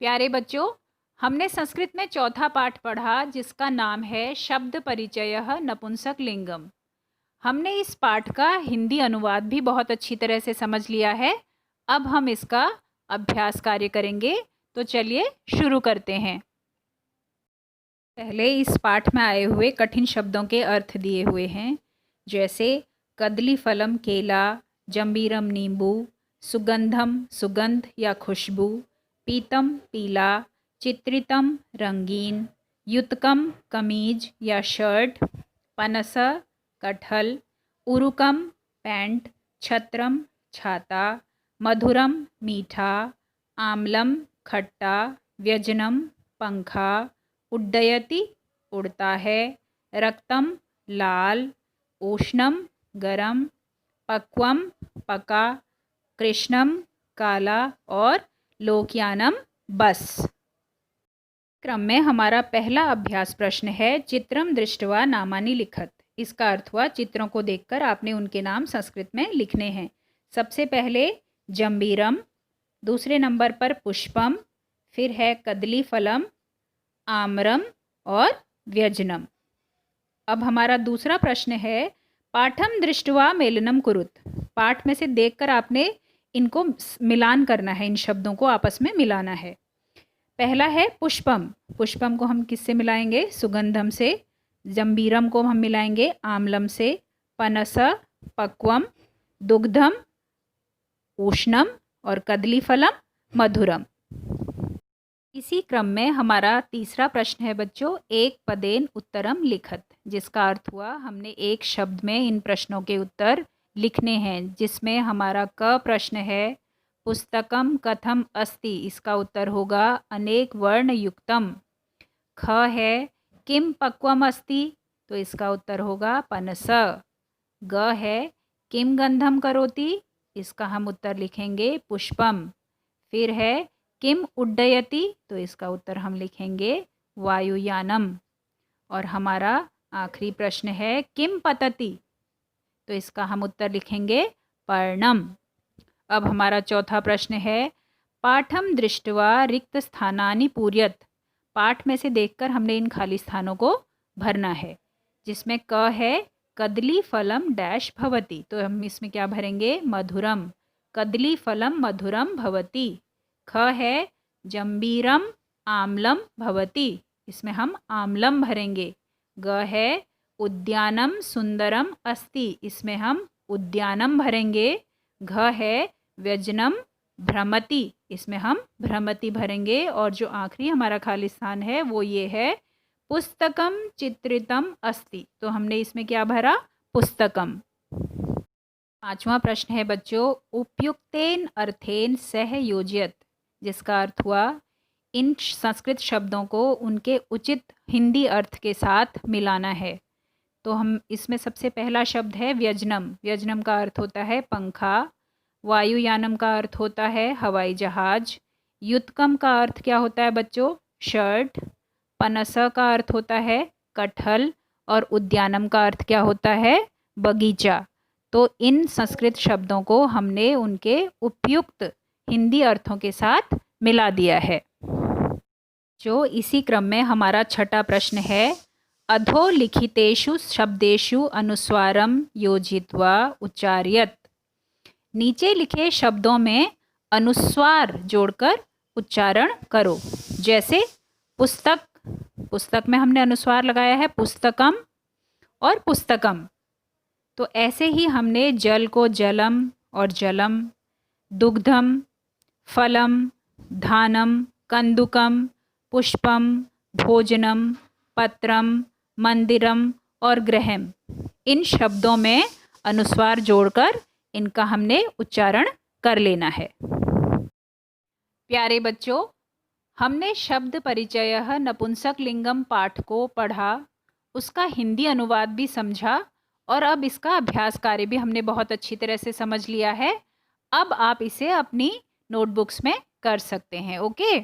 प्यारे बच्चों, हमने संस्कृत में चौथा पाठ पढ़ा जिसका नाम है शब्द परिचयः नपुंसक लिंगम। हमने इस पाठ का हिंदी अनुवाद भी बहुत अच्छी तरह से समझ लिया है। अब हम इसका अभ्यास कार्य करेंगे, तो चलिए शुरू करते हैं। पहले इस पाठ में आए हुए कठिन शब्दों के अर्थ दिए हुए हैं, जैसे कदली फलम केला, जंबीरम नींबू, सुगंधम सुगंध या खुशबू, पीतम पीला, चित्रितम रंगीन, युतकम कमीज या शर्ट, पनस कटहल, उरुकम पैंट, छत्रम छाता, मधुरम मीठा, आम्लम खट्टा, व्यजनम पंखा, उड्डयति उड़ता है, रक्तम लाल, उष्णम गरम, पक्वम पका, कृष्णम काला और लोकयानम बस। क्रम में हमारा पहला अभ्यास प्रश्न है चित्रम दृष्ट्वा नामानि लिखत। इसका अर्थ हुआ चित्रों को देखकर आपने उनके नाम संस्कृत में लिखने हैं। सबसे पहले जंबीरम, दूसरे नंबर पर पुष्पम, फिर है कदली फलम, आम्रम और व्यजनम। अब हमारा दूसरा प्रश्न है पाठम दृष्ट्वा मेलनम कुरुत। पाठ में से देखकर आपने इनको मिलान करना है, इन शब्दों को आपस में मिलाना है। पहला है पुष्पम। पुष्पम को हम किससे मिलाएंगे? सुगंधम से। जंबीरम को हम मिलाएंगे आम्लम से। पनस पक्वम, दुग्धम उष्णम और कदली फलम मधुरम। इसी क्रम में हमारा तीसरा प्रश्न है बच्चों एक पदेन उत्तरम लिखत, जिसका अर्थ हुआ हमने एक शब्द में इन प्रश्नों के उत्तर लिखने हैं। जिसमें हमारा क प्रश्न है पुस्तकम कथम अस्ति, इसका उत्तर होगा अनेक वर्ण युक्तम। ख है किम पक्वम अस्ति, तो इसका उत्तर होगा पनस। ग है किम गंधम करोति, इसका हम उत्तर लिखेंगे पुष्पम। फिर है किम उड्डयति, तो इसका उत्तर हम लिखेंगे वायुयानम। और हमारा आखिरी प्रश्न है किम पतति, तो इसका हम उत्तर लिखेंगे पर्णम। अब हमारा चौथा प्रश्न है पाठम दृष्ट्वा रिक्त स्थानानि पूर्यत। पाठ में से देखकर हमने इन खाली स्थानों को भरना है। जिसमें क है कदली फलम डैश भवति, तो हम इसमें क्या भरेंगे? मधुरम। कदली फलम मधुरम भवति। ख है जंबीरम आम्लम भवति, इसमें हम आम्लम भरेंगे। ग है उद्यानम सुंदरम अस्ति, इसमें हम उद्यानम भरेंगे। घ है व्यजनम भ्रमति, इसमें हम भ्रमति भरेंगे। और जो आखिरी हमारा खाली स्थान है वो ये है पुस्तकम चित्रितम अस्ति, तो हमने इसमें क्या भरा? पुस्तकम। पांचवा प्रश्न है बच्चों उपयुक्तेन अर्थेन सह योजयत, जिसका अर्थ हुआ इन संस्कृत शब्दों को उनके उचित हिंदी अर्थ के साथ मिलाना है। तो हम इसमें सबसे पहला शब्द है व्यजनम। व्यजनम का अर्थ होता है पंखा। वायुयानम का अर्थ होता है हवाई जहाज। युतकम का अर्थ क्या होता है बच्चों? शर्ट। पनस का अर्थ होता है कटहल। और उद्यानम का अर्थ क्या होता है? बगीचा। तो इन संस्कृत शब्दों को हमने उनके उपयुक्त हिंदी अर्थों के साथ मिला दिया है। जो इसी क्रम में हमारा छठा प्रश्न है अधोलिखितेषु शब्देषु अनुस्वारम योजित्वा उच्चार्यत। नीचे लिखे शब्दों में अनुस्वार जोड़कर उच्चारण करो। जैसे पुस्तक, पुस्तक में हमने अनुस्वार लगाया है पुस्तकम और पुस्तकम। तो ऐसे ही हमने जल को जलम और जलम, दुग्धम, फलम, धानम, कंदुकम, पुष्पम, भोजनम, पत्रम, मंदिरम और गृहम, इन शब्दों में अनुस्वार जोड़कर इनका हमने उच्चारण कर लेना है। प्यारे बच्चों, हमने शब्द परिचयः नपुंसक लिंगम पाठ को पढ़ा, उसका हिंदी अनुवाद भी समझा और अब इसका अभ्यास कार्य भी हमने बहुत अच्छी तरह से समझ लिया है। अब आप इसे अपनी नोटबुक्स में कर सकते हैं। ओके।